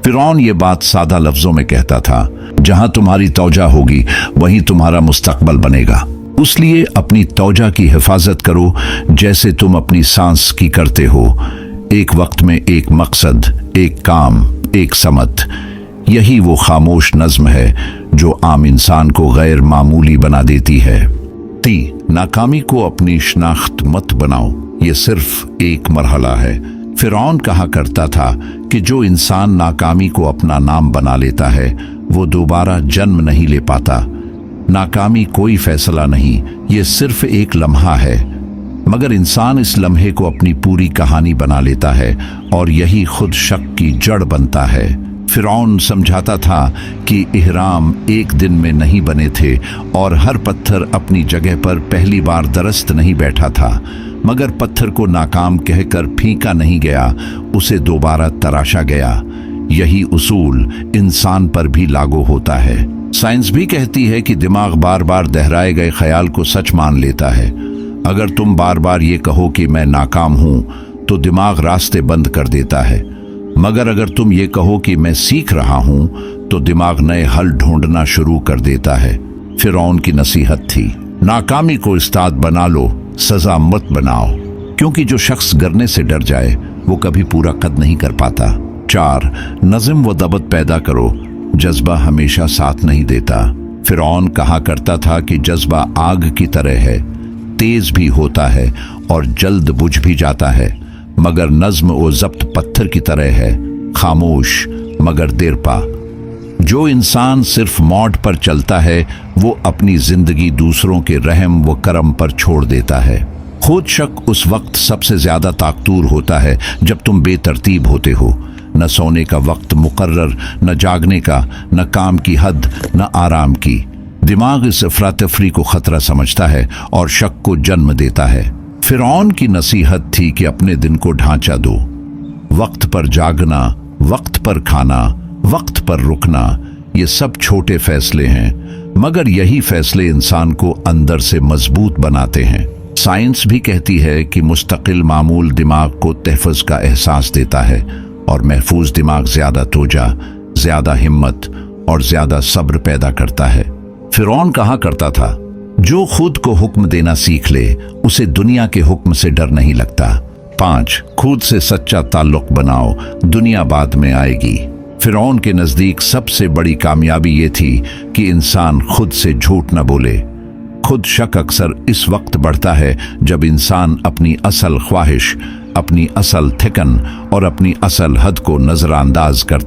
फिरौन ये बात सादा लफ्जों में कहता था, जहां तुम्हारी तौजा होगी वहीं तुम्हारा मुस्तकबल बनेगा। इसलिए अपनी तौजा की हिफाजत करो जैसे तुम अपनी सांस की करते हो। एक वक्त में एक मकसद, एक काम, एक समत। यही वो खामोश नज्म है जो आम इंसान को गैर मामूली बना देती है। नाकामी को अपनी शनाख्त मत बनाओ, ये सिर्फ एक मरहला है। फिरौन कहा करता था कि जो इंसान नाकामी को अपना नाम बना लेता है वो दोबारा जन्म नहीं ले पाता। नाकामी कोई फैसला नहीं, ये सिर्फ एक लम्हा है, मगर इंसान इस लम्हे को अपनी पूरी कहानी बना लेता है और यही खुद शक की जड़ बनता है। फिरौन समझाता था कि इहराम एक दिन में नहीं बने थे और हर पत्थर अपनी जगह पर पहली बार दरस्त नहीं बैठा था, मगर पत्थर को नाकाम कहकर फीका नहीं गया, उसे दोबारा तराशा गया। यही उसूल इंसान पर भी लागू होता है। साइंस भी कहती है कि दिमाग बार बार दोहराए गए ख्याल को सच मान लेता है। अगर तुम बार बार ये कहो कि मैं नाकाम हूं तो दिमाग रास्ते बंद कर देता है, मगर अगर तुम ये कहो कि मैं सीख रहा हूं तो दिमाग नए हल ढूंढना शुरू कर देता है। फिरौन की नसीहत थी, नाकामी को उस्ताद बना लो, सजा मत बनाओ, क्योंकि जो शख्स गिरने से डर जाए वो कभी पूरा कद नहीं कर पाता। 4 नज़म व दबत पैदा करो, जज्बा हमेशा साथ नहीं देता। फिरौन कहा करता था कि जज्बा आग की तरह है, तेज भी होता है और जल्द बुझ भी जाता है, मगर नज्म व जब्त पत्थर की तरह है, खामोश मगर देरपा। जो इंसान सिर्फ मौत पर चलता है वो अपनी जिंदगी दूसरों के रहम व करम पर छोड़ देता है। खुद शक उस वक्त सबसे ज्यादा ताकतूर होता है जब तुम बेतरतीब होते हो, न सोने का वक्त मुकर्रर, न जागने का, न काम की हद, न आराम की। दिमाग इस अफरा-तफरी को खतरा समझता है और शक को जन्म देता है। फिरौन की नसीहत थी कि अपने दिन को ढांचा दो, वक्त पर जागना, वक्त पर खाना, वक्त पर रुकना, ये सब छोटे फैसले हैं, मगर यही फैसले इंसान को अंदर से मजबूत बनाते हैं। साइंस भी कहती है कि मुस्तकिल मामूल दिमाग को तहफ़्फ़ुज़ का एहसास देता है और महफूज दिमाग ज्यादा तोजा, ज्यादा हिम्मत और ज्यादा सब्र पैदा करता है। फिरौन कहा करता था, जो खुद को हुक्म देना सीख ले उसे दुनिया के हुक्म से डर नहीं लगता। 5 खुद से सच्चा ताल्लुक बनाओ, दुनिया बाद में आएगी। फिरौन के नजदीक सबसे बड़ी कामयाबी ये थी कि इंसान खुद से झूठ न बोले। खुद शक अक्सर इस वक्त बढ़ता है जब इंसान अपनी असल ख्वाहिश, अपनी असल थिकन और अपनी असल हद को नजरअंदाज करता